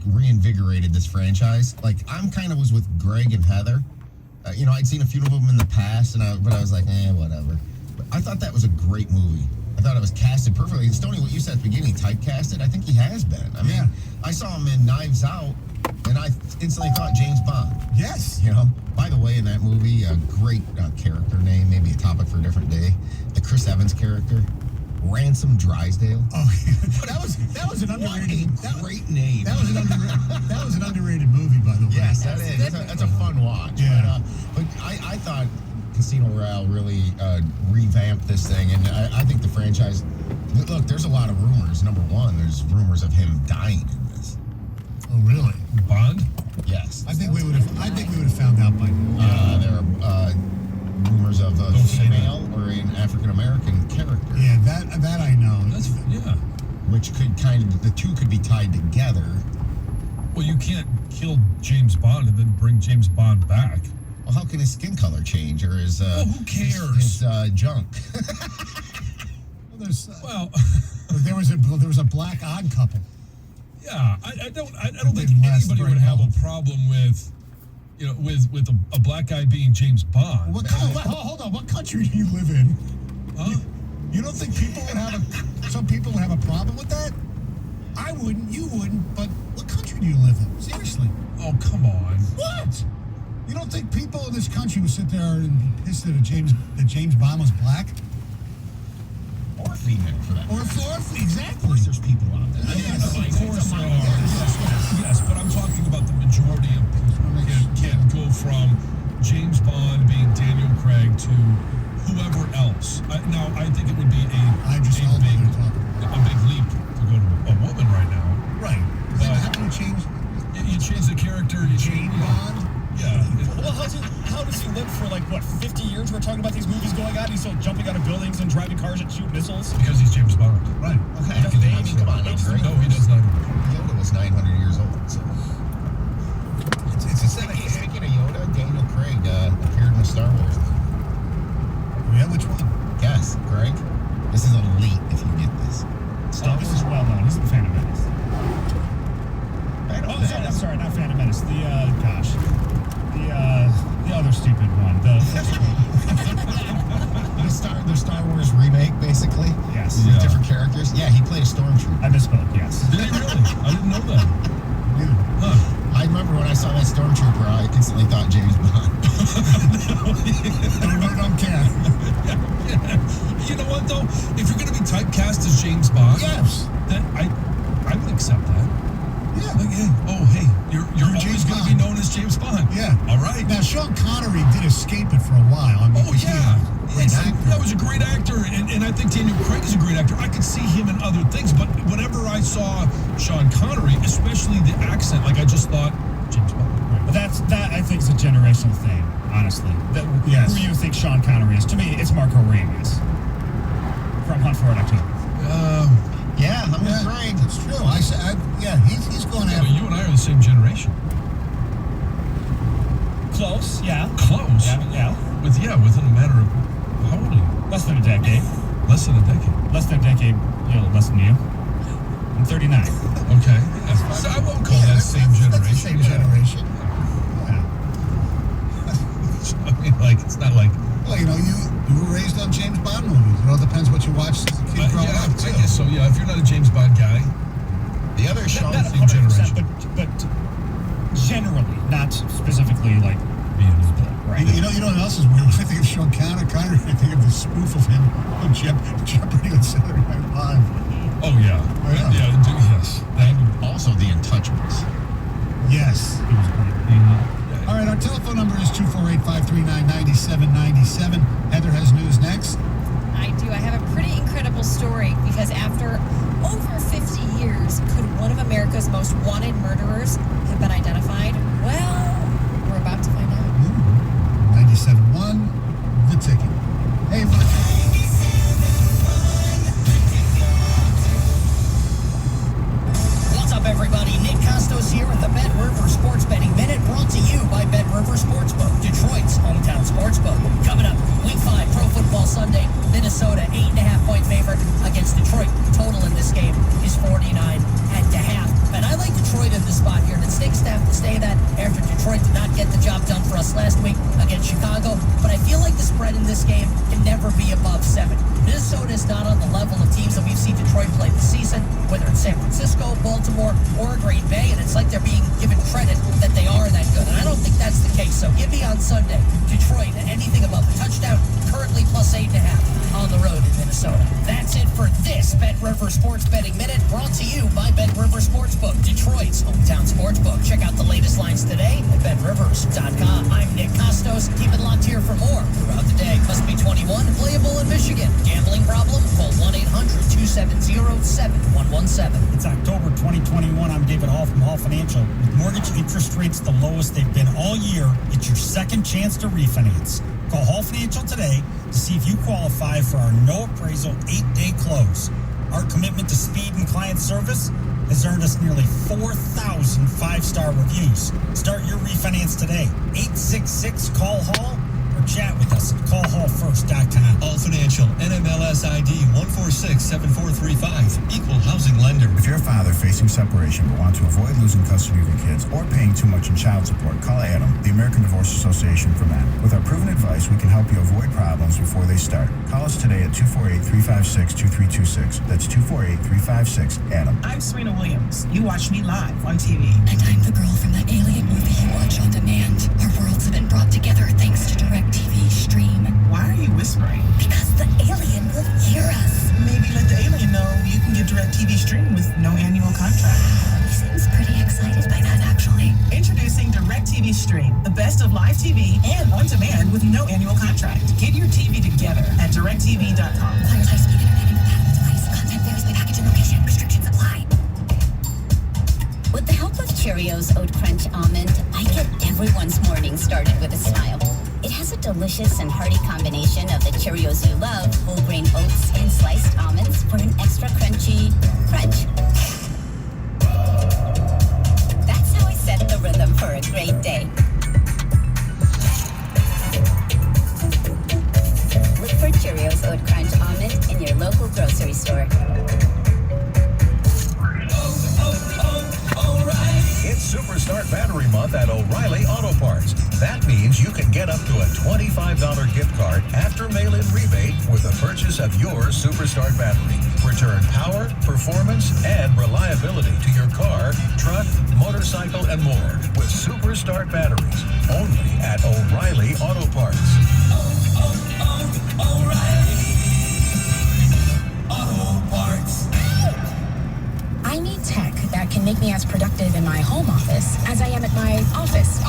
reinvigorated this franchise. Like, I'm kind of was with Greg and Heather. I'd seen a few of them in the past, but I was like, whatever. But I thought that was a great movie. I thought it was casted perfectly. And Stoney, what you said at the beginning, typecasted, I think he has been. I mean, I saw him in Knives Out, and I instantly thought James Bond. Yes. By the way, in that movie, a great character name, maybe a topic for a different day. The Chris Evans character, Ransom Drysdale. Oh, that was an underrated. Great name. That was an underrated movie, by the way. Yes, that is. That's a fun watch. Yeah. But I thought Casino Royale really revamped this thing, and I think the franchise. Look, there's a lot of rumors. Number one, there's rumors of him dying in this. Oh, really? Bond? Yes. I think we would have found out by now. There are rumors of a female or an African American character. Yeah, that I know. Which could the two could be tied together. Well, you can't kill James Bond and then bring James Bond back. Well, how can his skin color change or his who cares? his junk? There was a black odd couple. Yeah, I don't think anybody would have a problem with a black guy being James Bond. Hold on, what country do you live in? Huh? You don't think some people would have a problem with that? I wouldn't, you wouldn't, but what country do you live in? Seriously. Oh, come on. What? You don't think people in this country would sit there and be pissed that James Bond was black? Or female, for that. Or exactly. Of course, there's people out there. Yes, of course there are. Yes, but I'm talking about the majority of people can go from James Bond being Daniel Craig to whoever else. Now, I think it would be a big leap to go to a woman right now. Right. But how can you change? You change the character. You Jane Bond? Yeah. Well, how does he live for 50 years? We're talking about these movies going on. He's still jumping out of buildings and driving cars and shooting missiles. Because he's James Bond. Right. Okay. Come on, that's great. No, he does not. Yoda was 900 years old, so. Speaking of Yoda, Daniel Craig appeared in the Star Wars. Yeah, which one? Guess, Greg. This is elite if you get this. This is well known. He's in Phantom Menace. I'm sorry, not Phantom Menace. The other stupid one. The Star Wars remake, basically. Yes. With different characters. Yeah, he played a stormtrooper. I misspoke. Yes. Did he really? I didn't know that. Huh. I remember when I saw that stormtrooper, I instantly thought James Bond. I really don't care. Yeah. You know what though? If you're going to be typecast as James Bond, yes, then I would accept that. Yeah. Hey, you're always going to be known as James Bond. Yeah. All right. Now Sean Connery did escape it for a while. I mean, that was a great actor, and I think Daniel Craig is a great actor. I could see him in other things, but whenever I saw Sean Connery, especially the accent, I just thought James Bond. Right. But that I think is a generational thing, honestly. Who you think Sean Connery is? To me, it's Marco Ramius from Hunt for Red October. Yeah, I'm with Greg. It's true. He's going to have. But you and I are the same generation. Close, yeah. Close? Yeah. Within a matter of, how old are you? Less than a decade. Less than a decade? Less than a decade, less than you. I'm 39. Okay. Yeah. So I won't call that same generation. That's the same generation. Yeah. I mean, it's not like... Well, you were raised on James Bond movies. It all depends what you watched as a kid growing up, too. I guess so, yeah. If you're not a James Bond guy, the other Sean... Not 100%, but generally, not specifically, being his right. You know what else is weird? When I think of Sean Connery, I think of the spoof of him on Jeopardy on Saturday Night Live. Oh, yeah. Yes. Also, The Untouchables. Yes. It was great. Mm-hmm. All right, our telephone number is 248-539-9797. Heather has news next. I do. I have a pretty incredible story because after over 50 years, could one of America's most wanted murderers have been identified? Well, we're about to find out. 97.1, The Ticket. Hey, what's up, everybody? Nick Costos here with the Bet River Sports Betting Minute, brought to you by Bet River Sportsbook, Detroit's hometown sportsbook. Coming up, Week 5 Pro Football Sunday, Minnesota 8.5-point favorite against Detroit. Total in this game is 49.5. And I like Detroit in this spot say that after Detroit did not get the job done for us last week against Chicago, but I feel like the spread in this game can never be above 7. Minnesota is not on the level of teams that we've seen Detroit play this season, whether it's San Francisco, Baltimore, or Green Bay, and it's like they're being given credit that they are that good, and I don't think that's the case. So give me on Sunday, Detroit, anything above a touchdown, currently plus 8.5 on the road in Minnesota. That's it for this Bet River Sports Betting Minute, brought to you by Bet River Sportsbook, Detroit's hometown sportsbook. Check out the latest lines today at BetRivers.com. I'm Nick Costos. Keep it locked here for more throughout the day. Must be 21 and playable in Michigan. Gambling problem? Call 1-800-270-7117. It's October 2021. I'm David Hall from Hall Financial. With mortgage interest rates the lowest they've been all year, it's your second chance to refinance. Call Hall Financial today to see if you qualify for our no appraisal 8-day close. Our commitment to speed and client service has earned us nearly 4,000 five-star reviews. Start your refinance today. 866-CALL-HALL or chat with us at callhallfirst.com. All Financial, NMLS ID 1467435. Equal housing lender. If you're a father facing separation but want to avoid losing custody of your kids or paying too much in child support, call Adam, the American Divorce Association for Men. With our proven advice, we can help you avoid problems before they start. Call us today at 248-356-2326. That's 248-356-ADAM. I'm Serena Williams. You watch me live on TV. And I'm the girl from that alien movie you watch on demand. Our worlds have been brought together thanks to DirecTV Stream. Why are you whispering? Because the alien will hear us. Maybe let the alien know you can get DirecTV Stream with no annual contract. He seems pretty excited by that, actually. Introducing DirecTV Stream, the best of live TV and on demand with no annual contract. Get your TV together at DirecTV.com. Requires high-speed internet incompatible device. Content varies by package and location. Restrictions apply. With the help of Cheerios Oat Crunch Almond, I get everyone's morning started with a smile. It has a delicious and hearty combination of the Cheerios you love, whole grain oats, and sliced almonds for an extra crunchy crunch. That's how I set the rhythm for a great day. Look for Cheerios Oat Crunch Almond in your local grocery store. It's Superstart Battery Month at O'Reilly Auto Parts. That means you can get up to a $25 gift card after mail-in rebate with the purchase of your Superstart battery. Return power, performance, and reliability to your car, truck, motorcycle, and more with Superstart batteries. Only at O'Reilly Auto Parts. O'Reilly Auto Parts. I need tech that can make me as productive in my home office as I am at my office.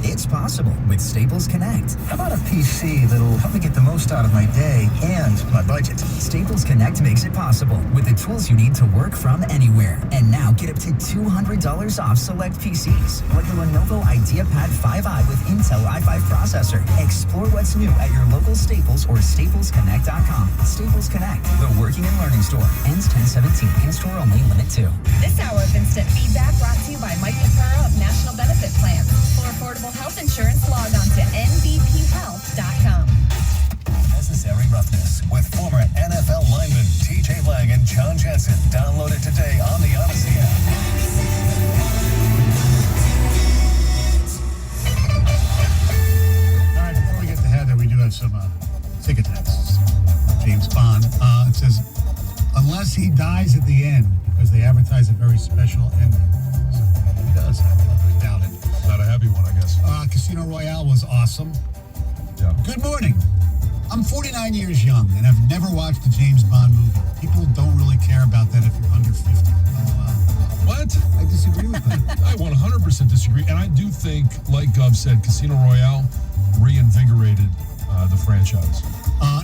It's possible with Staples Connect. How about a PC that'll help me get the most out of my day and my budget? Staples Connect makes it possible with the tools you need to work from anywhere. And now get up to $200 off select PCs, like the Lenovo IdeaPad 5i with Intel i5 processor. Explore what's new at your local Staples or staplesconnect.com. Staples Connect, the working and learning store. Ends 10/17. In-store only. Limit 2. This hour of instant feedback brought to you by Mike Pacura of National Benefit Plans. For affordable health insurance, log on to nbphealth.com. Necessary Roughness with former NFL lineman TJ Lang and John Jensen. Download it today on the Odyssey app. All right, before we get to Heather, we do have some ticket texts. James Bond. It says, unless he dies at the end, because they advertise a very special ending. So he does. I doubt it. Not a happy one, I guess. Casino Royale was awesome. Yeah. Good morning. I'm 49 years young, and I've never watched a James Bond movie. People don't really care about that if you're under 50. What? I disagree with that. I 100% disagree. And I do think, like Gov said, Casino Royale reinvigorated the franchise.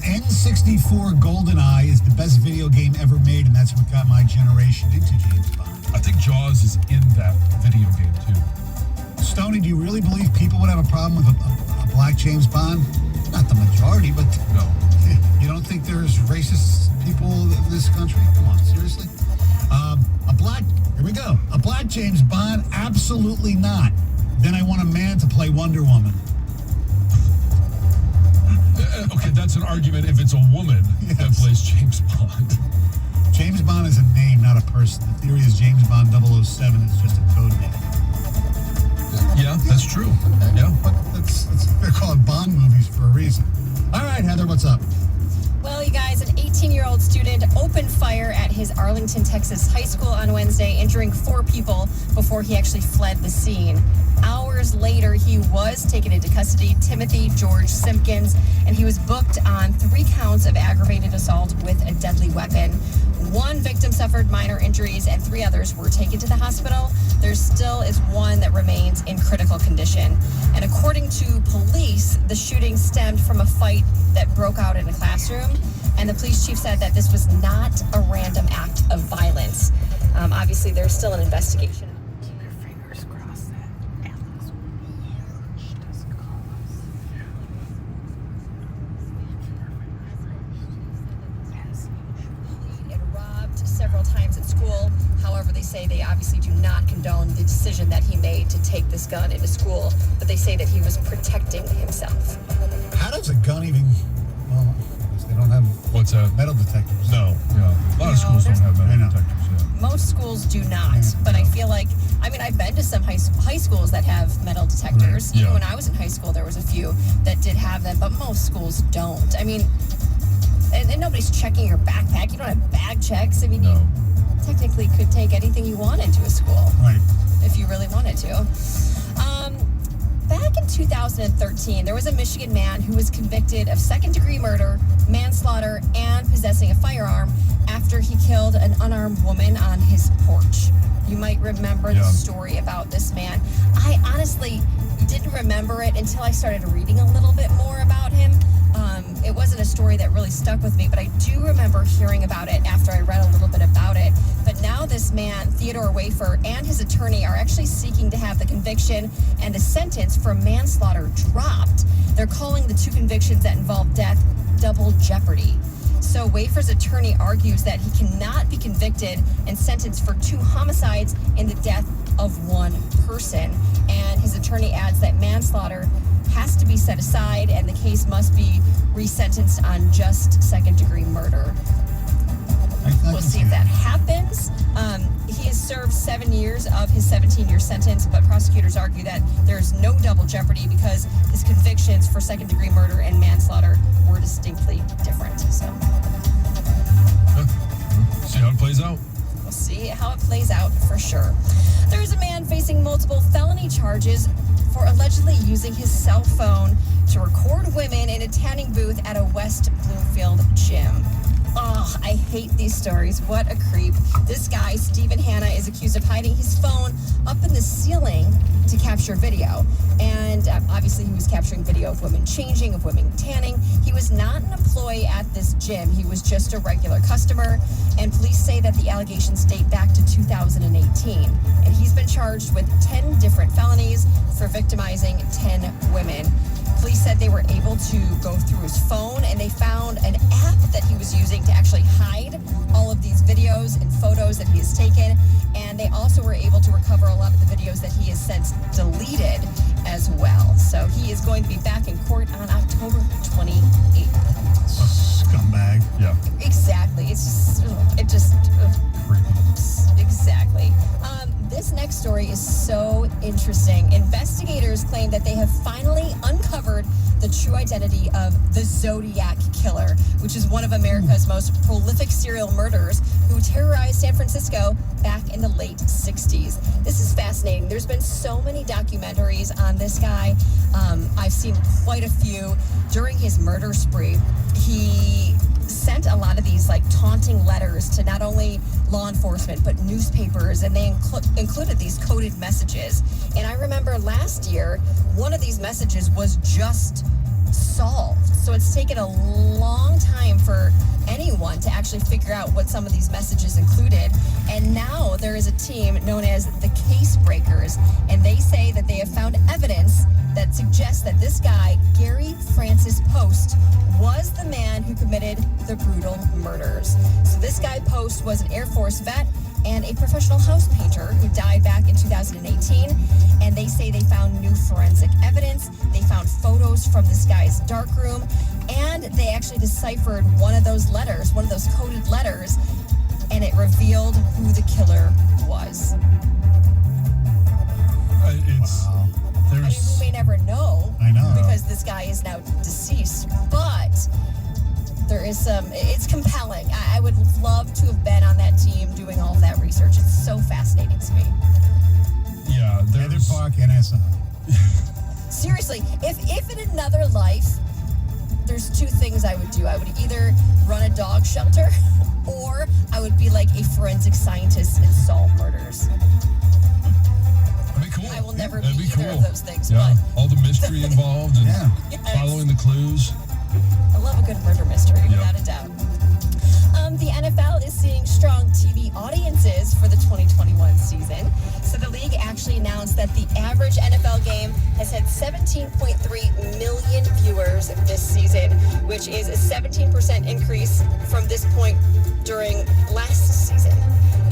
N64 GoldenEye is the best video game ever made, and that's what got my generation into James Bond. I think Jaws is in that video game, too. Stoney, do you really believe people would have a problem with a black James Bond? Not the majority, but no. You don't think there's racist people in this country? Come on, seriously? Here we go. A black James Bond? Absolutely not. Then I want a man to play Wonder Woman. Okay, that's an argument if it's a woman that plays James Bond. James Bond is a name, not a person. The theory is James Bond 007 is just a code name. true. Yeah. But they're called Bond movies for a reason. All right, Heather, what's up? Well, you guys, an 18-year-old student opened fire at his Arlington, Texas high school on Wednesday, injuring 4 people before he actually fled the scene. Hours later, he was taken into custody, Timothy George Simpkins, and he was booked on 3 counts of aggravated assault with a deadly weapon. 1 victim suffered minor injuries and 3 others were taken to the hospital. There still is 1 that remains in critical condition. And according to police, the shooting stemmed from a fight that broke out in a classroom. And the police chief said that this was not a random act of violence. Obviously, there's still an investigation. Several times at school. However, they say they obviously do not condone the decision that he made to take this gun into school, but they say that he was protecting himself. How does a gun even... Well, I guess they don't have What's that? metal detectors. No, yeah. A lot of schools don't have metal detectors, yeah. Most schools do not, but I feel like, I mean, I've been to some high schools that have metal detectors. Right. Yeah. Even when I was in high school, there was a few that did have them, but most schools don't. I mean, and nobody's checking your backpack. You don't have bag checks. I mean, you technically could take anything you want into a school. Right. If you really wanted to. Back in 2013, there was a Michigan man who was convicted of second-degree murder, manslaughter, and possessing a firearm after he killed an unarmed woman on his porch. You might remember the story about this man. I honestly didn't remember it until I started reading a little bit more about him. It wasn't a story that really stuck with me, but I do remember hearing about it after I read a little bit about it. But now this man, Theodore Wafer, and his attorney are actually seeking to have the conviction and the sentence for manslaughter dropped. They're calling the 2 convictions that involve death double jeopardy. So Wafer's attorney argues that he cannot be convicted and sentenced for 2 homicides in the death of 1 person. And his attorney adds that manslaughter has to be set aside and the case must be resentenced on just second-degree murder. We'll see if that happens. He has served 7 years of his 17-year sentence, but prosecutors argue that there's no double jeopardy because his convictions for second-degree murder and manslaughter were distinctly different. So, see how it plays out. We'll see how it plays out for sure. There's a man facing multiple felony charges for allegedly using his cell phone to record women in a tanning booth at a West Bloomfield gym. Oh, I hate these stories. What a creep. This guy, Stephen Hanna, is accused of hiding his phone up in the ceiling to capture video. And obviously he was capturing video of women changing, of women tanning. He was not an employee at this gym. He was just a regular customer. And police say that the allegations date back to 2018. And he's been charged with 10 different felonies for victimizing 10 women. Police said they were able to go through his phone and they found an app that he was using to actually hide all of these videos and photos that he has taken. And they also were able to recover a lot of the videos that he has since deleted as well. So he is going to be back in court on October 28th. Scumbag. Yeah. Exactly. It's just, exactly. This next story is so interesting. Investigators claim that they have finally uncovered the true identity of the Zodiac Killer, which is one of America's most prolific serial murderers who terrorized San Francisco back in the late 60s. This is fascinating. There's been so many documentaries on this guy. I've seen quite a few. During his murder spree, he sent a lot of these like taunting letters to not only law enforcement but newspapers, and they included these coded messages. And I remember last year one of these messages was just solved, so it's taken a long time for anyone to actually figure out what some of these messages included. And now there is a team known as the Case Breakers, and they say that they have found evidence that suggests that this guy, Gary Francis Post, was the man who committed the brutal murders. So this guy Post was an Air Force vet and a professional house painter who died back in 2018. And they say they found new forensic evidence. They found photos from this guy's darkroom, and they actually deciphered one of those letters, one of those coded letters, and it revealed who the killer was. There's this guy is now deceased, but there is it's compelling. I would love to have been on that team doing all of that research. It's so fascinating to me. Yeah, Heather Park, NSI. Seriously, if in another life, there's two things I would do. I would either run a dog shelter or I would be like a forensic scientist and solve murders. That'd be cool. I will never That'd be be either cool. of those things, Yeah, but all the mystery involved and Yes. following the clues. I love a good murder mystery, without a doubt. The NFL is seeing strong TV audiences for the 2021 season. So the league actually announced that the average NFL game has had 17.3 million viewers this season, which is a 17% increase from this point during last season.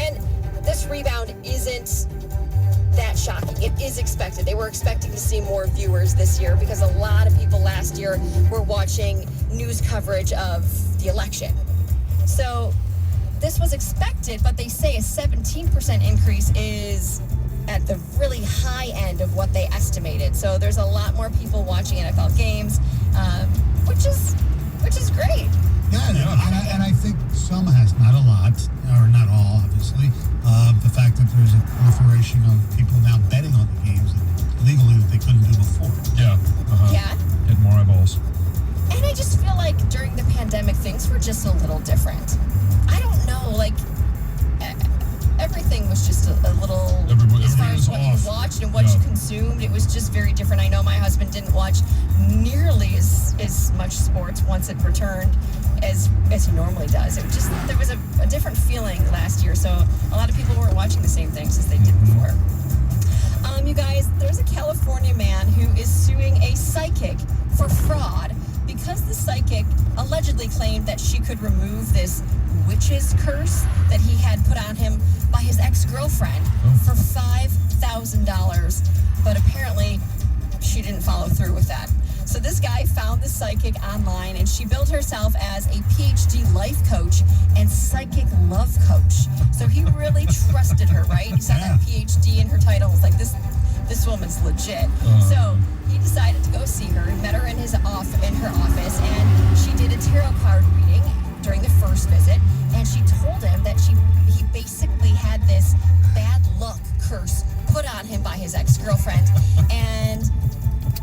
And this rebound isn't that shocking. It is expected. They were expecting to see more viewers this year because a lot of people last year were watching news coverage of the election. So this was expected, but they say a 17% increase is at the really high end of what they estimated. So there's a lot more people watching NFL games, which is great. Yeah, and I think some has, not a lot, or not all, obviously, the fact that there's a proliferation of people now betting on the games legally that they couldn't do before. Yeah. Yeah. Get more eyeballs. And I just feel like during the pandemic, things were just a little different. I don't know, like, everything was just a little, as far as what you watched and what you consumed, it was just very different. I know my husband didn't watch nearly as much sports once it returned as he normally does. It was just, there was a different feeling last year, so a lot of people weren't watching the same things as they did before. You guys, there's a California man who is suing a psychic for fraud because the psychic allegedly claimed that she could remove this witch's curse that he had put on him by his ex-girlfriend for $5,000, but apparently she didn't follow through with that. So this guy found the psychic online, and she billed herself as a PhD life coach and psychic love coach. So he really trusted her, right? He saw that PhD in her title. Was like, this woman's legit. So he decided to go see her, met her in her office, and she did a tarot card reading during the first visit, and she told him that he basically had this bad luck curse put on him by his ex-girlfriend. And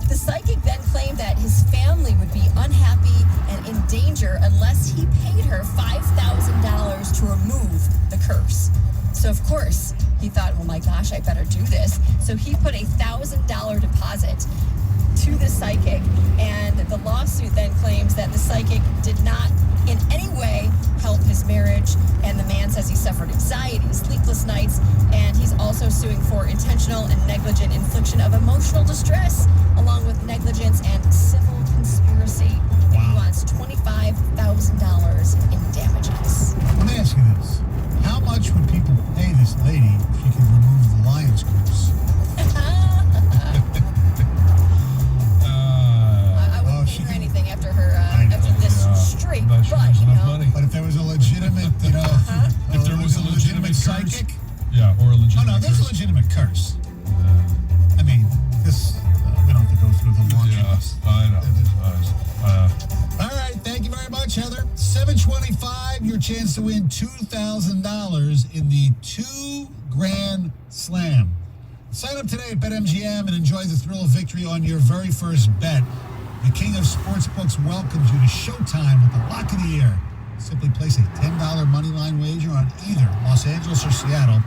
the psychic then claimed that his family would be unhappy and in danger unless he paid her $5,000 to remove the curse. So of course, he thought, well, my gosh, I better do this. So he put a $1,000 deposit to the psychic, and the lawsuit then claims that the psychic did not in any way help his marriage, and the man says he suffered anxiety, sleepless nights, and he's also suing for intentional and negligent infliction of emotional distress, along with negligence and civil conspiracy. He wants $25,000 in damages. Let me ask you this. How much would people pay this lady if she could remove the lion's curse? I wouldn't pay her anything after this streak, but But if there was a legitimate, if there was a legitimate psychic, yeah, or a legitimate. no, there's a legitimate curse. I mean, this we don't have to go through the launch. Yeah, I know. All right, thank you very much, Heather. 725, your chance to win $2,000 in the $2 Grand Slam. Sign up today at BetMGM and enjoy the thrill of victory on your very first bet. The King of Sportsbooks welcomes you to Showtime with the Lock of the Year. Simply place a $10 moneyline wager on either Los Angeles or Seattle.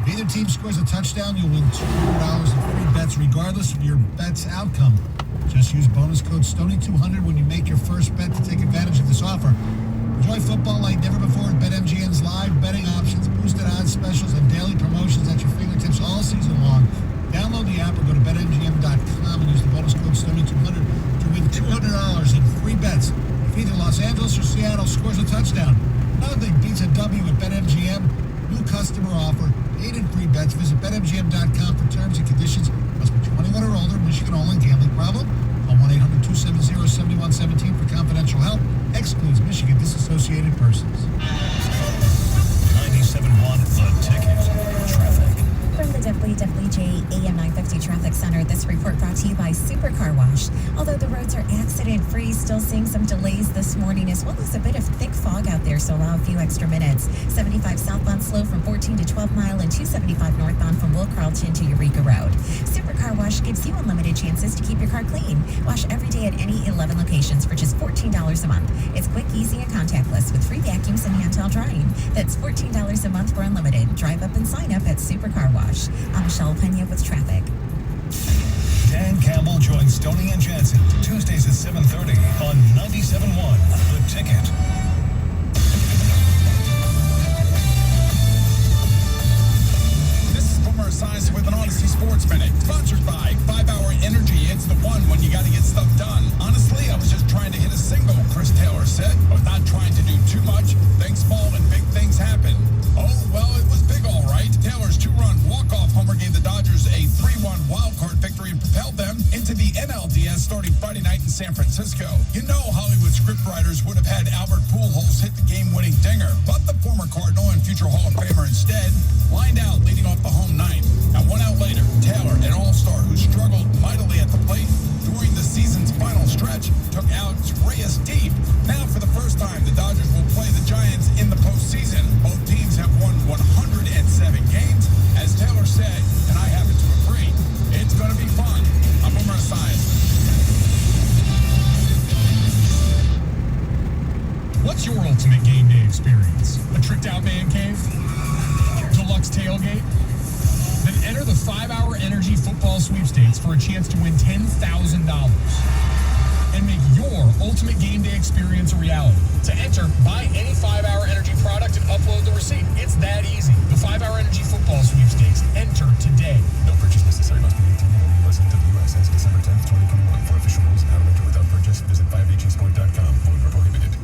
If either team scores a touchdown, you'll win $200 in free bets regardless of your bet's outcome. Just use bonus code STONY200 when you make your first bet to take advantage of this offer. Enjoy football like never before with BetMGM's live betting options, boosted odds specials, and daily promotions at your fingertips all season long. Download the app or go to BetMGM.com and use the bonus code STONY200 to win $200 in free bets. If either Los Angeles or Seattle scores a touchdown, nothing beats a W at BetMGM. New customer offer, 8 in free bets. Visit BetMGM.com for terms and conditions. Must be 21 or older. Michigan All-In Gambling Problem. Call 1-800-270-7117 for confidential help. Excludes Michigan disassociated persons. 97.1 The Ticket. Traffic. From the Lee J. AM 950 Traffic Center. This report brought to you by Super Car Wash. Although the roads are accident-free, still seeing some delays this morning, as well as a bit of thick fog out there, so allow a few extra minutes. 75 southbound slow from 14 to 12 Mile and 275 northbound from Will Carlton to Eureka Road. Super Car Wash gives you unlimited chances to keep your car clean. Wash every day at any 11 locations for just $14 a month. It's quick, easy, and contactless with free vacuums and hand-towel drying. That's $14 a month for unlimited. Drive up and sign up at Super Car Wash. I'm Michelle Pena with traffic. Dan Campbell joins Stoney and Jansen Tuesdays at 7:30 on 97.1 The Ticket. Science with an Odyssey Sports Minute, sponsored by 5-Hour Energy. It's the one when you got to get stuff done. Honestly, I was just trying to hit a single, Chris Taylor said. I was not trying to do too much. Things fall and big things happen. Oh, well, it was big, all right. Taylor's 2-run walk-off homer gave the Dodgers a 3-1 wildcard victory and propelled them into the NLDS starting Friday night in San Francisco. You know Hollywood scriptwriters would have had Albert Pujols hit the game-winning dinger, but the former Cardinal and future Hall of Famer instead lined out leading off the home ninth. Now, 1 out later, Taylor, an all-star who struggled mightily at the plate during the season's final stretch, took Alex Reyes deep. Now, for the first time, the Dodgers will play the Giants in the postseason. Both teams have won 107 games. As Taylor said, and I happen to agree, it's going to be fun. I'm Boomer Esiason. What's your ultimate game day experience? A tricked-out man cave? Deluxe tailgate? Then enter the 5-Hour Energy Football Sweepstakes for a chance to win $10,000 and make your ultimate game day experience a reality. To enter, buy any 5-Hour Energy product and upload the receipt. It's that easy. The 5-Hour Energy Football Sweepstakes. Enter today. No purchase necessary. Must be 18 and only resident of the U.S. as December 10th, 2021. For official rules and how to enter without purchase, visit 5hesport.com. Void where prohibited.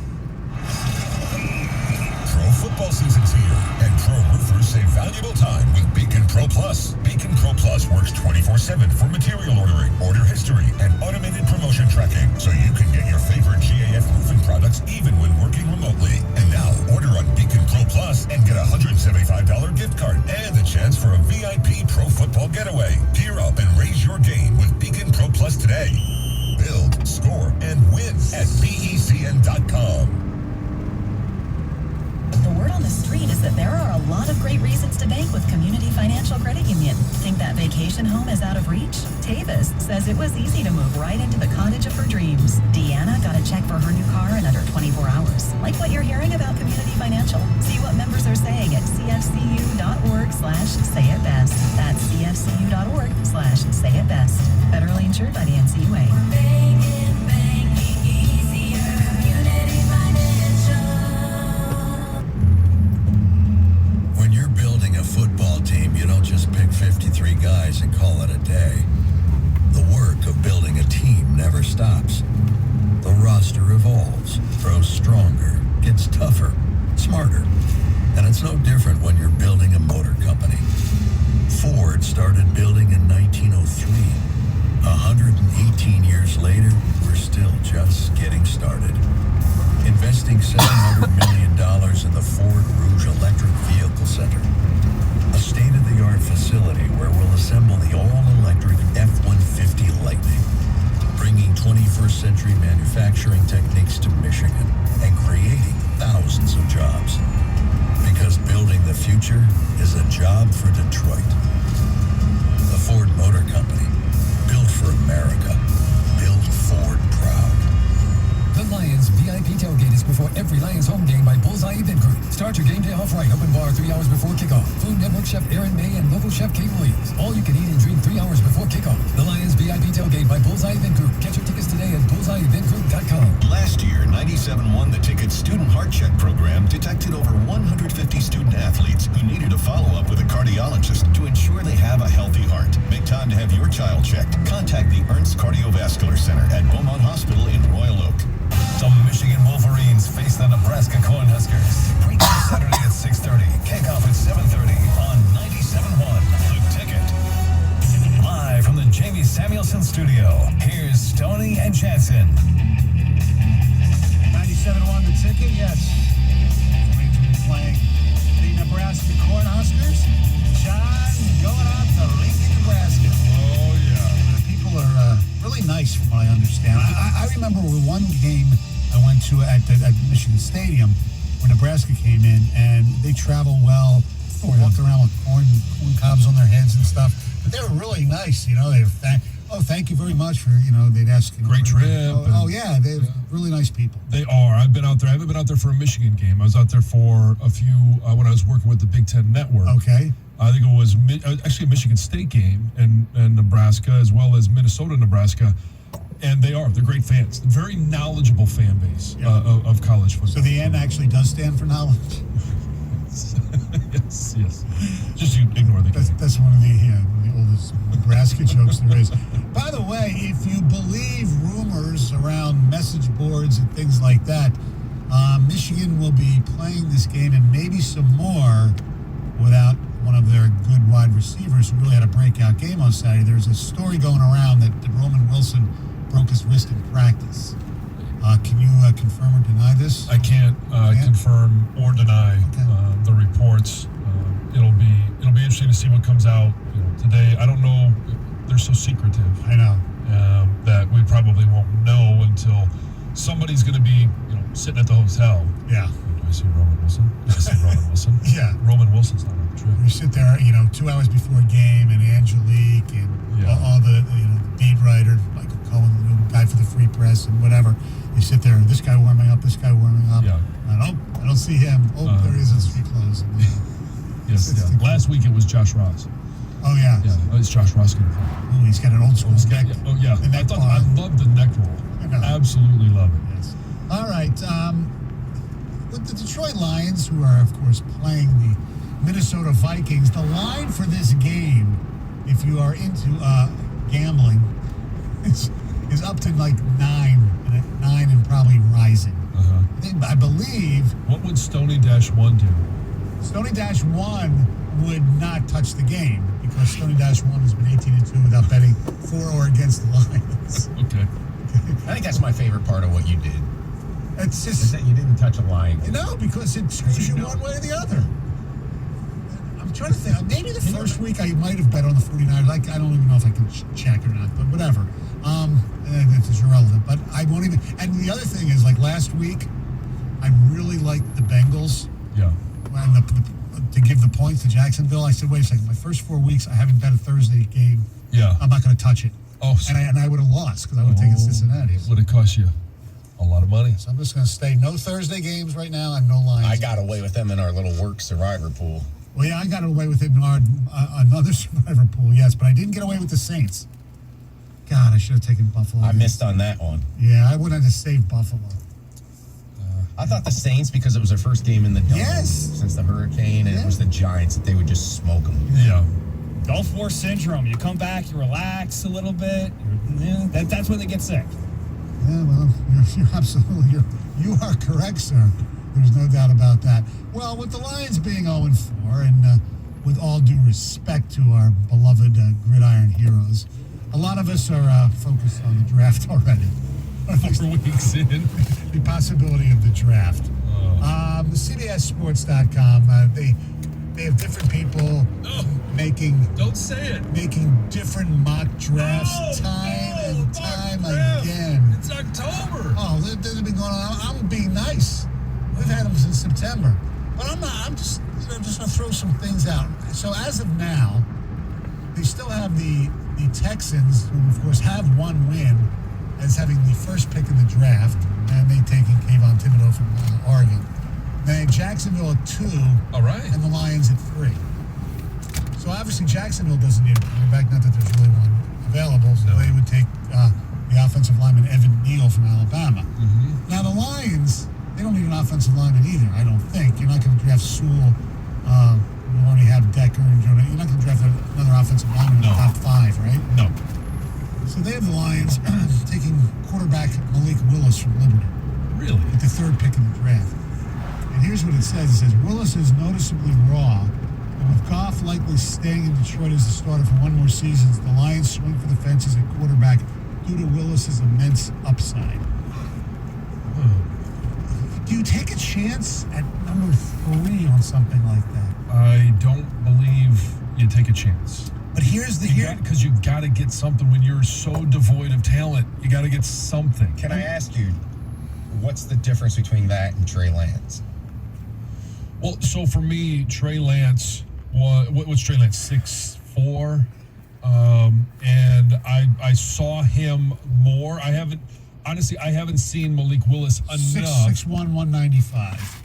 Pro football season's here, and pro roofers save valuable time with Beacon Pro Plus. Beacon Pro Plus works 24/7 for material ordering, order history, and automated promotion tracking, so you can get your favorite GAF roofing products even when working remotely. And now, order on Beacon Pro Plus and get a $175 gift card and the chance for a VIP pro football getaway. Gear up and raise your game with Beacon Pro Plus today. Build, score, and win at BECN.com. The word on the street is that there are a lot of great reasons to bank with Community Financial Credit Union. Think that vacation home is out of reach? Tavis says it was easy to move right into the cottage of her dreams. Deanna got a check for her new car in under 24 hours. Like what you're hearing about Community Financial? See what members are saying at cfcu.org/sayitbest. That's cfcu.org/sayitbest. Federally insured by the NCUA. Football team, you don't just pick 53 guys and call it a day. The work of building a team never stops. The roster evolves, grows stronger, gets tougher, smarter. And it's no different when you're building a motor company. Ford started building in 1903. 118 years later, we're still just getting started. Investing $700 million in the Ford Rouge Electric Vehicle Center. A state-of-the-art facility where we'll assemble the all-electric F-150 Lightning, bringing 21st century manufacturing techniques to Michigan and creating thousands of jobs. Because building the future is a job for Detroit. The Ford Motor Company, built for America, built Ford proud. The Lions VIP tailgate is before every Lions home game by Bullseye Event Group. Start your game day off right. Open bar 3 hours before kickoff. Food Network chef Aaron May and local chef Kate Williams. All you can eat and drink 3 hours before kickoff. The Lions VIP tailgate by Bullseye Event Group. Get your tickets today at bullseyeeventgroup.com. Last year, 97.1 The Ticket's Student Heart Check program detected over 150 student athletes who needed a follow-up with a cardiologist to ensure they have a healthy heart. Make time to have your child checked. Contact the Ernst Cardiovascular Center at Beaumont Hospital in Royal Oak. The Michigan Wolverines face the Nebraska Cornhuskers. Pregame Saturday at 6:30. Kickoff at 7:30 on 97.1 The Ticket. Live from the Jamie Samuelson Studio, here's Stoney and Jansen. 97.1 The Ticket, yes. We're playing the Nebraska Cornhuskers. John, going out to Lincoln, Nebraska. Oh, yeah. The people are really nice, from what I understand. I remember one game I went to at Michigan Stadium where Nebraska came in, and they travel well. People walked around with corn cobs on their heads and stuff. But they were really nice, you know. They were thank you very much for, they'd ask. Great trip. Yeah, they're really nice people. They are. I've been out there. I haven't been out there for a Michigan game. I was out there for a few when I was working with the Big Ten Network. Okay. I think it was actually a Michigan State game and Nebraska, as well as Minnesota, Nebraska. And they're great fans. Very knowledgeable fan base of college football. So the N actually does stand for knowledge? Yes. Just you ignore the game. That's one of the oldest Nebraska jokes there is. By the way, if you believe rumors around message boards and things like that, Michigan will be playing this game and maybe some more without one of their good wide receivers who really had a breakout game on Saturday. There's a story going around that Roman Wilson broke his wrist in practice. Can you confirm or deny this? I can't confirm or deny the reports. It'll be interesting to see what comes out today. I don't know. They're so secretive. I know that we probably won't know until somebody's going to be sitting at the hotel. Yeah. Do I see Roman Wilson? Do I see Roman Wilson? Yeah. Roman Wilson's not on the trip. You sit there, 2 hours before a game, and Angelique and all the beat writer, Michael Cohen, the guy for the Free Press and whatever. You sit there, this guy warming up, this guy warming up. Yeah. I don't see him. There he is in street clothes. Yes. Last week it was Josh Ross. Oh yeah. Yeah. It's Josh Ross going to play. Oh, he's got an old school neck. Oh yeah. I love the neck roll. Absolutely love it. Yes. All right. With the Detroit Lions, who are of course playing the Minnesota Vikings, the line for this game, if you are into gambling, is up to like 9 and probably rising. I believe. What would Stony-1 do? Stony-1 would not touch the game because Stony-1 has been 18-2 without betting for or against the Lions. Okay. I think that's my favorite part of what you did. It's just is that you didn't touch a line. No, because it screws you one way or the other. I'm trying to think. Maybe the first week I might have bet on the 49ers. I don't even know if I can check or not, but whatever. It's irrelevant. But I won't even. And the other thing is, like last week, I really liked the Bengals. Yeah. And to give the points to Jacksonville, I said, wait a second. My first 4 weeks, I haven't bet a Thursday game. Yeah. I'm not going to touch it. Oh. And I would have lost because I would have taken Cincinnati. Would it cost you a lot of money? So I'm just going to stay no Thursday games right now and no Lions. I got away with them in our little work survivor pool. Well, yeah, I got away with it in our another survivor pool, yes, but I didn't get away with the Saints. God, I should have taken Buffalo. I missed on that one. Yeah, I would have just saved Buffalo. I thought the Saints, because it was their first game in the dome since the hurricane, and it was the Giants, that they would just smoke them. Yeah. Gulf War syndrome. You come back, you relax a little bit. That's when they get sick. Yeah, well, you're absolutely, you are correct, sir. There's no doubt about that. Well, with the Lions being 0-4, and with all due respect to our beloved gridiron heroes, a lot of us are focused on the draft already. 4 weeks in. The possibility of the draft. CBSSports.com, they have different people making... Don't say it. Making different mock drafts time and time again. It's October. Oh, this has been going on. I'm being nice. We've had them since September. But I'm not. I'm just going to throw some things out. So as of now, they still have the Texans, who of course have one win, as having the first pick in the draft, and they taking Kayvon Thibodeau from Oregon. Then Jacksonville at 2, all right, and the Lions at 3. So obviously Jacksonville doesn't need a quarterback, not that there's really one available. So they would take the offensive lineman Evan Neal from Alabama. Mm-hmm. Now the Lions, they don't need an offensive lineman either. I don't think you're not going to draft Sewell. You already have Decker and Jonah. You're not going to draft another offensive lineman in the top 5, right? No. So they have the Lions taking quarterback Malik Willis from Liberty. Really? With the 3rd pick in the draft. And here's what it says. It says, Willis is noticeably raw, but with Goff likely staying in Detroit as the starter for one more season, the Lions swing for the fences at quarterback due to Willis's immense upside. Do you take a chance at number 3 on something like that? I don't believe you take a chance. But here's the because you got to get something when you're so devoid of talent. You got to get something. Can I ask you, what's the difference between that and Trey Lance? Well, so for me, Trey Lance what's Trey Lance, 6'4", and I saw him more. I haven't seen Malik Willis enough. 6'1", 195.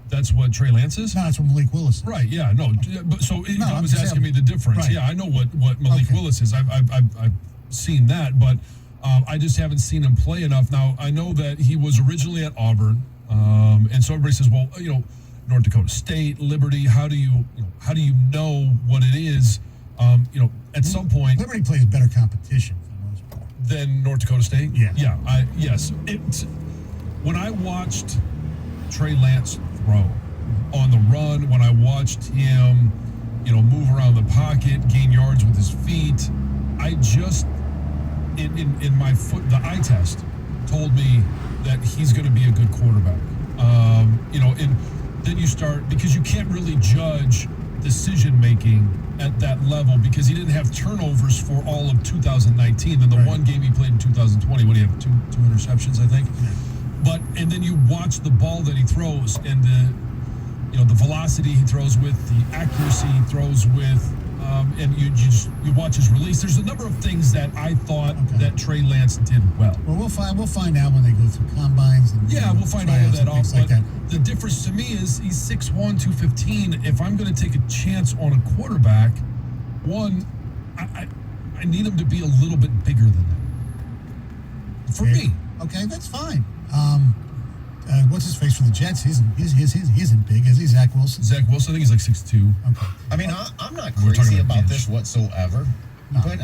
That's what Trey Lance is? No, that's what Malik Willis is. Right, yeah, no. But so I was asking me the difference. Right. Yeah, I know what Malik Willis is. I've seen that, but I just haven't seen him play enough. Now, I know that he was originally at Auburn, and so everybody says, well, North Dakota State, Liberty, how do you know what it is? At some point, Liberty plays better competition for the most part. Than North Dakota State? Yeah. Yeah, yes. When I watched Trey Lance throw on the run, when I watched him, move around the pocket, gain yards with his feet, I just, in my the eye test told me that he's going to be a good quarterback. And then you start, because you can't really judge decision making at that level because he didn't have turnovers for all of 2019. Then the one game he played in 2020, what do you have, two interceptions, I think? Yeah. And then you watch the ball that he throws and the velocity he throws with, the accuracy he throws with, and you watch his release. There's a number of things that I thought that Trey Lance did well. Well, we'll find out when they go through combines. And, we'll find all of that out. Like that. The difference to me is he's 6'1", 215. If I'm going to take a chance on a quarterback, I need him to be a little bit bigger than that. For me. Okay, that's fine. What's his face for the Jets? He isn't big, is he? Zach Wilson? I think he's like 6'2". Okay. I mean, I'm not crazy about this whatsoever, but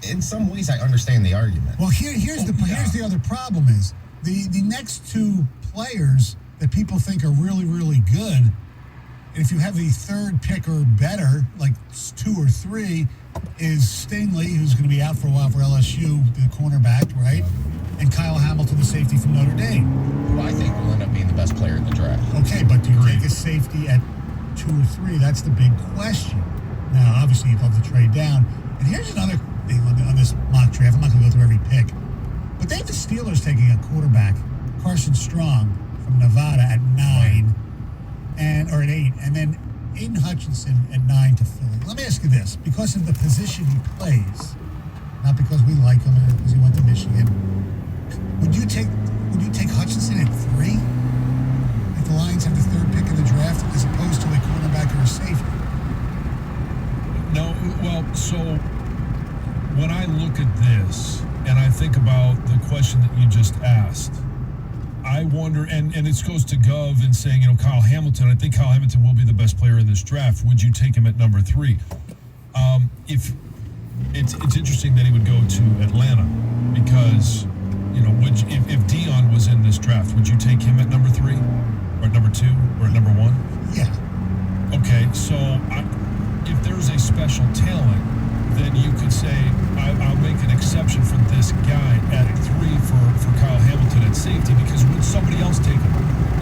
in some ways I understand the argument. Well, here's the other problem is the next two players that people think are really, really good, and if you have the third pick or better, like 2 or 3, is Stingley, who's going to be out for a while for LSU, the cornerback, right? And Kyle Hamilton, the safety from Notre Dame. Who I think will end up being the best player in the draft. Okay, but do you take a safety at 2 or 3? That's the big question. Now, obviously, you'd love to trade down. And here's another thing on this mock draft. I'm not going to go through every pick. But they have the Steelers taking a quarterback, Carson Strong, from Nevada at 9, or at 8, and then Aiden Hutchinson at 9 to Philly. Let me ask you this. Because of the position he plays, not because we like him or because he went to Michigan, would you take Hutchinson at 3 if the Lions have the third pick in the draft as opposed to a cornerback or a safety? No, well, so when I look at this and I think about the question that you just asked, I wonder, and this goes to Gov and saying, Kyle Hamilton, I think Kyle Hamilton will be the best player in this draft. Would you take him at number 3? If it's interesting that he would go to Atlanta because, if Deion was in this draft, would you take him at number 3 or at number 2 or at number 1? Yeah. Okay, so if there's a special talent, then you could say, I'll make an exception for this guy at 3 for Kyle Hamilton at safety because would somebody else take him?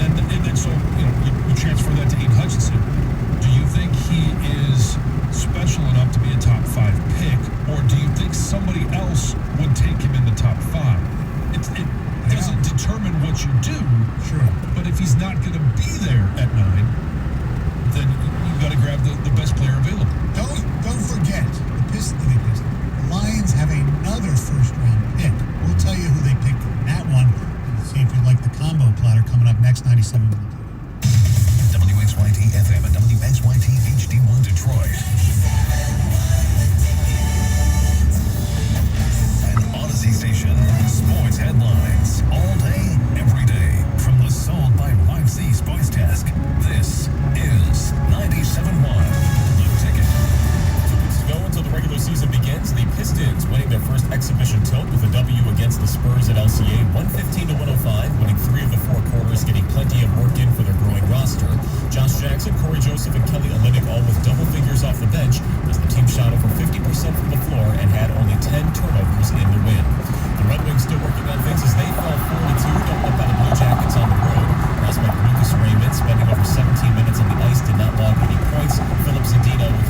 And then so, you transfer that to Aiden Hutchinson. Do you think he is special enough to be a top 5 pick, or do you think somebody else would take him in the top 5? It doesn't determine what you do. Sure. But if he's not going to be there at 9, then you've got to grab the best player available. Don't forget, the Lions have another first-round pick. We'll tell you who they picked in that one. And see if you like the combo platter coming up next, 97. WXYT FM and WXYT HD1 Detroit. An Odyssey station. Sports headlines. All day, every day. From the Sold by Mike Z Sports Desk. This is 97.1. The Ticket. 2 weeks ago until the regular season begins, the Pistons winning their first exhibition tilt with a W against the Spurs at LCA, 115-105, winning 3 of the 4 quarters, getting plenty of work in for their growing roster. Josh Jackson, Corey Joseph, and Kelly Olynyk all with double figures off the bench as the team shot over 50% from the floor and had only 10 turnovers in the win. The Red Wings still working on things as they fell 4-2, dumped up by the Blue Jackets on the road. Prospect Lucas Raymond, spending over 17 minutes on the ice, did not log any points. Philip Zadina with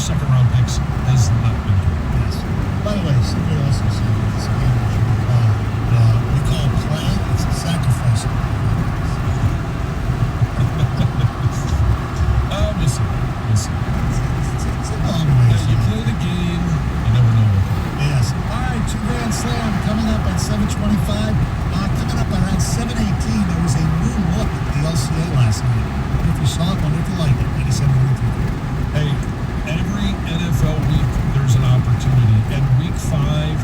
second-round picks has not been good. Yes. By the way, somebody also said this game we call play, it's a sacrifice. We'll see. It's a long way. You play the game, you never know what to do. Yes. All right, 2 Grand Slam coming up at 7:25. Coming up around 7:18, there was a new look at the LCA last night. I wonder if you saw it, I wonder if you like it. 87.3. Hey, every NFL week there's an opportunity, and week 5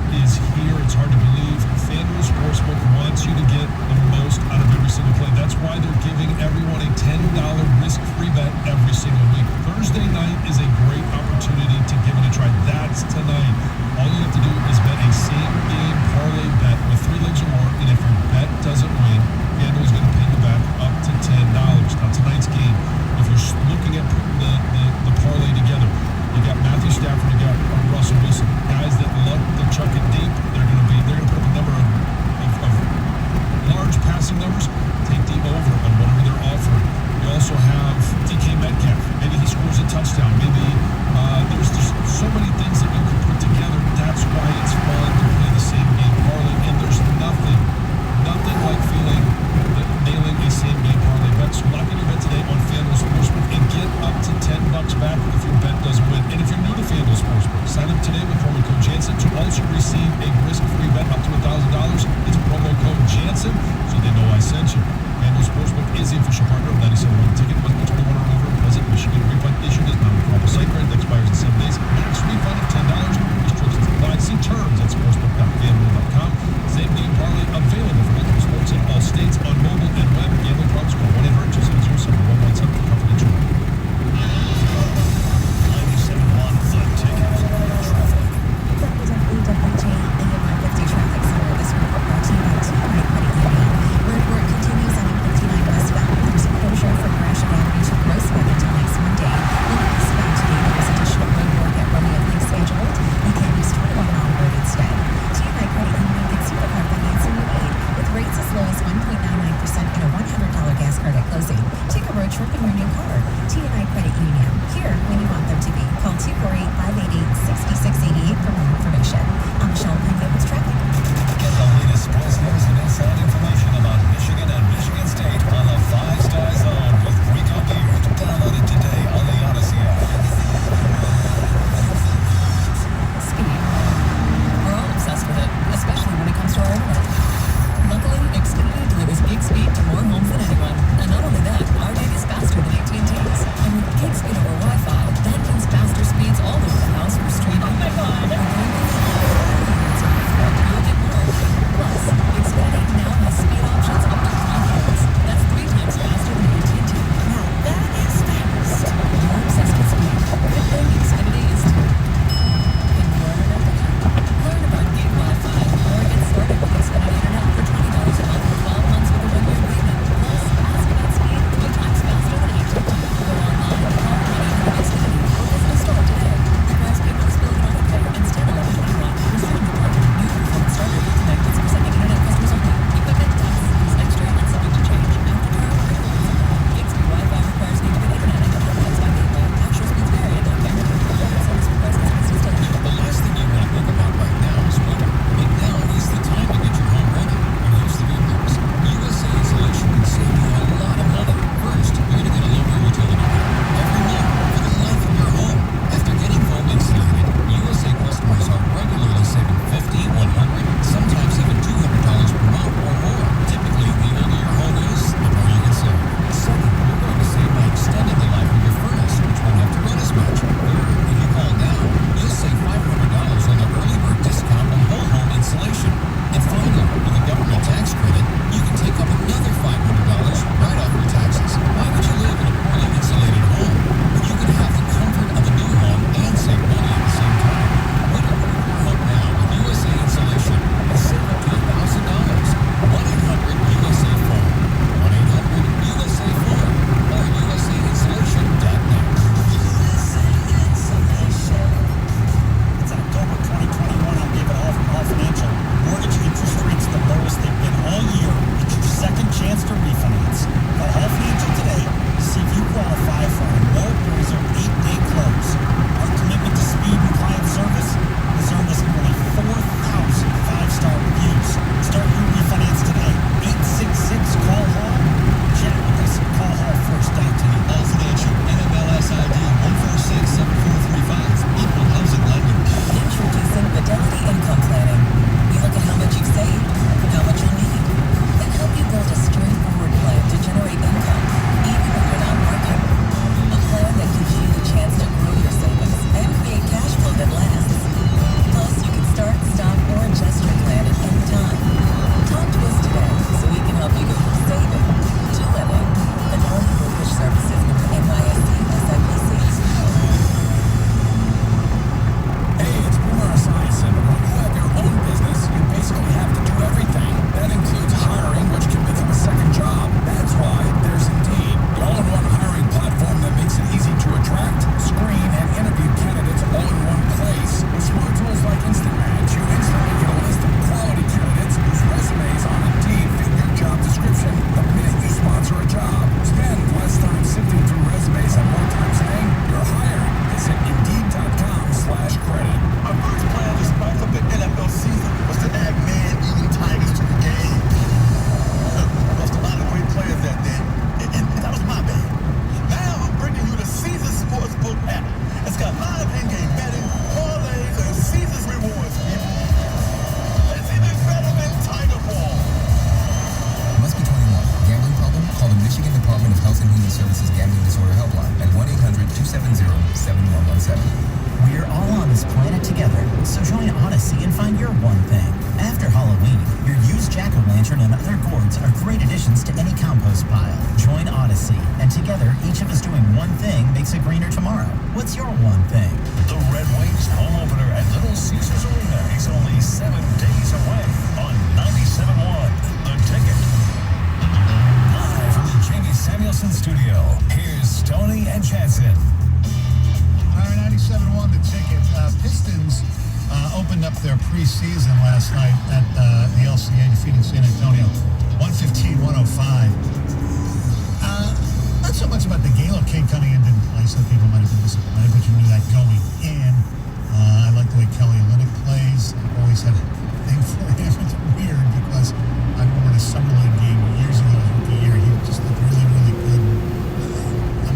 Human Services Gambling Disorder Helpline at 1-800-270-7117. We're all on this planet together, so join Odyssey and find your one thing. After Halloween, your used jack-o'-lantern and other gourds are great additions to any compost pile. Join Odyssey, and together, each of us doing one thing makes a greener tomorrow. What's your one thing? The Red Wings home opener at Little Caesars Arena is only 7 days away on 97.1 The Ticket. Live from the Jamie Samuelson studio, here's Tony and Jansen. All right, 97.1 The Ticket. Pistons opened up their preseason last night at the LCA, defeating San Antonio 115-105. Not so much about the game. Cade Cunningham didn't play. Some people might have been disappointed, but you knew that going in. I like the way Kelly Olynyk plays. I've always had a thing for him. It's weird because I remember the Summer League game years ago, his rookie year. He just looked really, really good.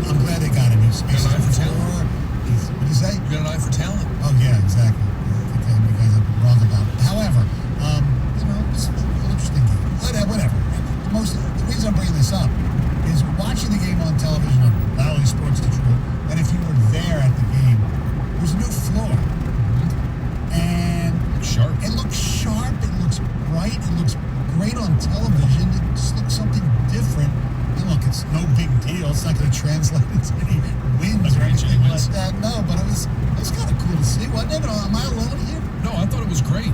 I'm glad they got him. He's got an eye for talent. What did you say? You got an eye for talent. Oh, yeah, exactly. I think you guys have been wrong about it. However, it's an interesting game. Whatever. The reason I'm bringing this up is watching the game on television on Valley Sports Detroit, and if you were there at the game, there's a new floor. And it looks sharp, it looks bright, it looks great on television. It just looks something different. And look, it's no big deal. It's not going to translate into any wins or anything like that. No, but it was kind of cool to see, wasn't it? Am I alone here? No, I thought it was great.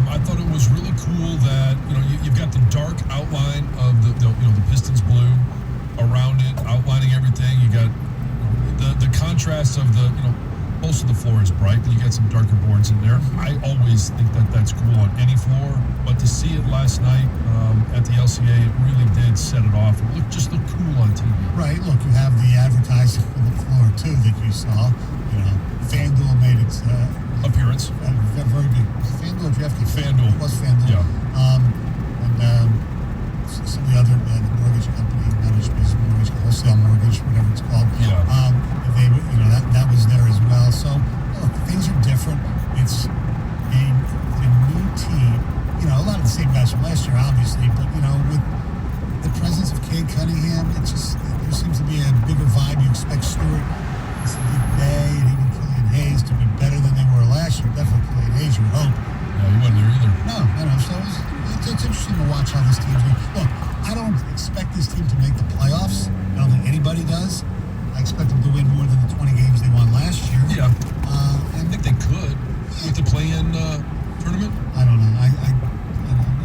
I thought it was really cool that you've got the dark outline of the Pistons blue around it, outlining everything. You got the contrast of most of the floor is bright, but you got some darker boards in there. I always think that's cool on any floor, but to see it last night at the LCA, it really did set it off. It just looked cool on TV. Right. Look, you have the advertising for the floor too that you saw. FanDuel made its appearance. Very big. FanDuel or DraftKings? FanDuel. It was FanDuel. Yeah. And some of the other the mortgage company, managed mortgage, wholesale mortgage, whatever it's called. Yeah. They that was there as well. So look, things are different. It's a new team. A lot of the same guys from last year, obviously, but with the presence of Cade Cunningham, there seems to be a bigger vibe. You expect Stewart, Day, and even Killian Hayes to be better than they were last year. Definitely Killian Hayes, you would hope. Yeah, he wasn't there either. No. So it's interesting to watch how this team's doing. Look, I don't expect this team to make the playoffs. I don't think anybody does. I expect them to win more than the 20 games they won last year. Yeah. I think they could with the play-in tournament. I don't know.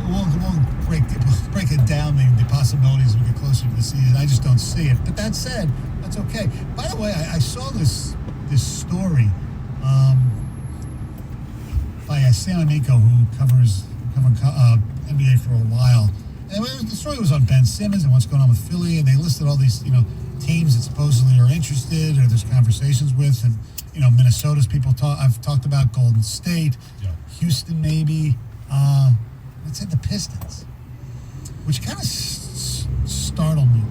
We'll break it down, the possibilities as we get closer to the season. I just don't see it. But that said, that's okay. By the way, I saw this story by Sam Amico, who covered NBA for a while. And the story was on Ben Simmons and what's going on with Philly, and they listed all these teams that supposedly are interested or there's conversations with, and Minnesota's I've talked about Golden State, Houston maybe. Let's say the Pistons, which kind of startled me.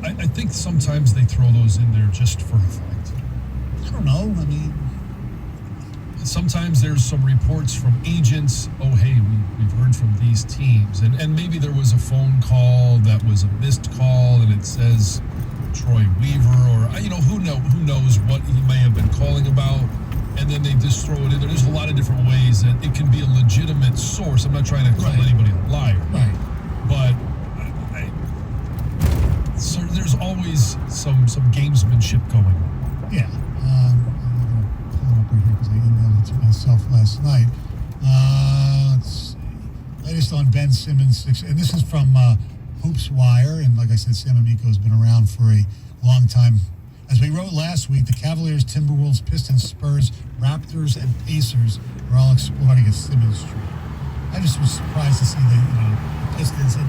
I think sometimes they throw those in there just for effect. I don't know. I mean, sometimes there's some reports from agents. Oh, hey, we've heard from these teams, and maybe there was a phone call that was a missed call, and it says Troy Weaver, or who knows what he may have been calling about. And then they just throw it in there. There's a lot of different ways that it can be a legitimate source. I'm not trying to call anybody a liar. Right. But so there's always some gamesmanship going on. Yeah. I'm going to pull it up right here because I emailed it to myself last night. Let's see. Latest on Ben Simmons. And this is from Hoops Wire. And like I said, Sam Amico has been around for a long time. As we wrote last week, the Cavaliers, Timberwolves, Pistons, Spurs, Raptors, and Pacers are all exploring a Simmons trade. I just was surprised to see the Pistons in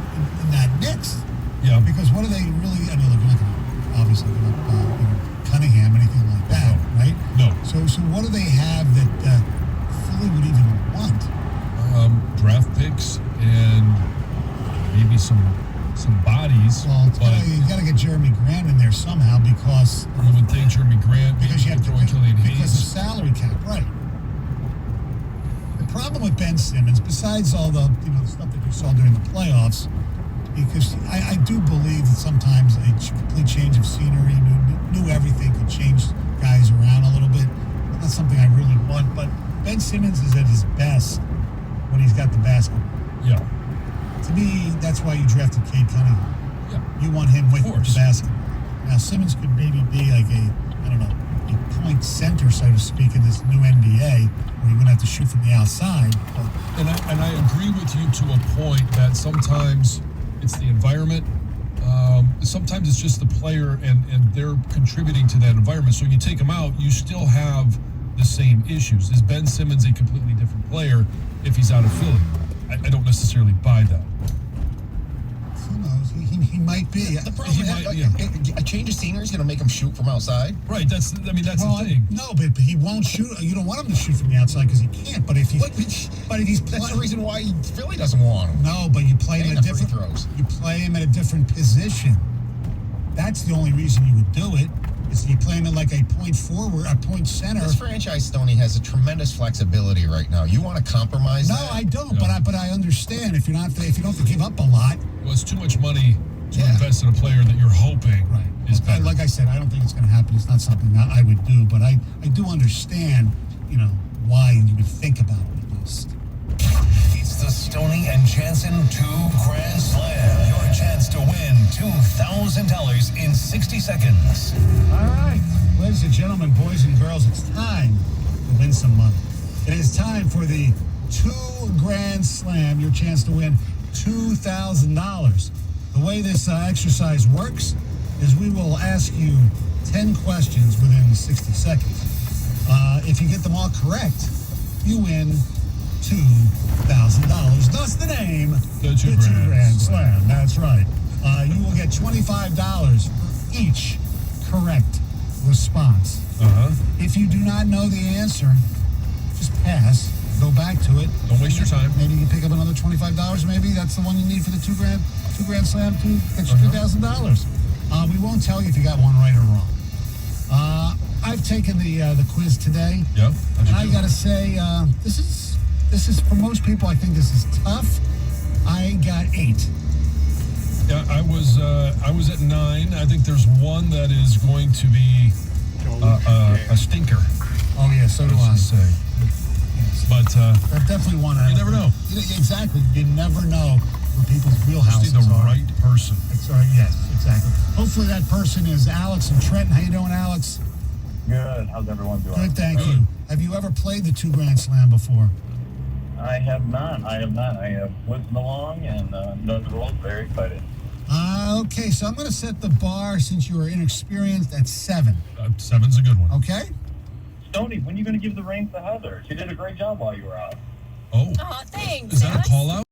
that mix. Yeah. Because what are they really? I mean, look, you're not going to obviously give up Cunningham, anything like that, right? No. So what do they have that Philly would even want? Draft picks and maybe some bodies. Well, you got to get Jeremy Grant in there somehow because you would think Jeremy Grant because you have to throw Killian Hayes because of salary cap, right? The problem with Ben Simmons, besides all the stuff that you saw during the playoffs, because I do believe that sometimes a complete change of scenery, new everything could change guys around a little bit. That's something I really want, but Ben Simmons is at his best when he's got the basketball. Yeah. To me, that's why you drafted Cade Cunningham. Yeah. You want him with the basketball. Now, Simmons could maybe be like a point center, so to speak, in this new NBA, where you wouldn't have to shoot from the outside. And I agree with you to a point that sometimes it's the environment. Sometimes it's just the player and they're contributing to that environment. So you take them out, you still have the same issues. Is Ben Simmons a completely different player if he's out of Philly? I don't necessarily buy that. Who knows? He might be. The problem is a change of scenery is going to make him shoot from outside. Right. That's the thing. No, but he won't shoot. You don't want him to shoot from the outside because he can't. But if he's that's the reason why Philly doesn't want him. No, but you play him at different throws. You play him at a different position. That's the only reason you would do it. Is you play him at like a point forward, a point center. This franchise, Stoney, has a tremendous flexibility right now. You want to compromise? No, I don't. No. But I understand if you don't have to give up a lot. Well, it's too much money to invest in a player that you're hoping is better. Like I said, I don't think it's going to happen. It's not something that I would do, but I do understand, why you would think about it at least. It's the Stoney and Jansen 2 Grand Slam. Your chance to win $2,000 in 60 seconds. All right, ladies and gentlemen, boys and girls, it's time to win some money. It is time for the 2 Grand Slam, your chance to win $2,000. The way this exercise works is we will ask you 10 questions within 60 seconds. If you get them all correct, you win $2,000. Thus the name, the 2 Grand Slam. That's right. You will get $25 for each correct response. If you do not know the answer, just pass. Go back to it. Don't waste your time. Maybe you pick up another $25. Maybe that's the one you need for the 2 Grand Slam to get you $2,000. We won't tell you if you got one right or wrong. I've taken the quiz today. Yeah. And I gotta say, this is for most people. I think this is tough. I got 8. Yeah, I was at 9. I think there's one that is going to be a stinker. Oh yeah, so do I. Say. But I definitely want to. You never know. Exactly. You never know where people's wheelhouses are. Just need the are. right person. That's right. Yes, exactly. Hopefully that person is Alex and Trenton. How you doing, Alex? Good. How's everyone doing? Good, thank you. Have you ever played the 2 Grand Slam before? I have not. I have listened along and know the rules. Very excited. Okay, so I'm going to set the bar, since you are inexperienced, at 7. 7's a good one. Okay. Stoney, when are you going to give the reins to Heather? She did a great job while you were out. Oh. Aw, thanks. Is that a call out?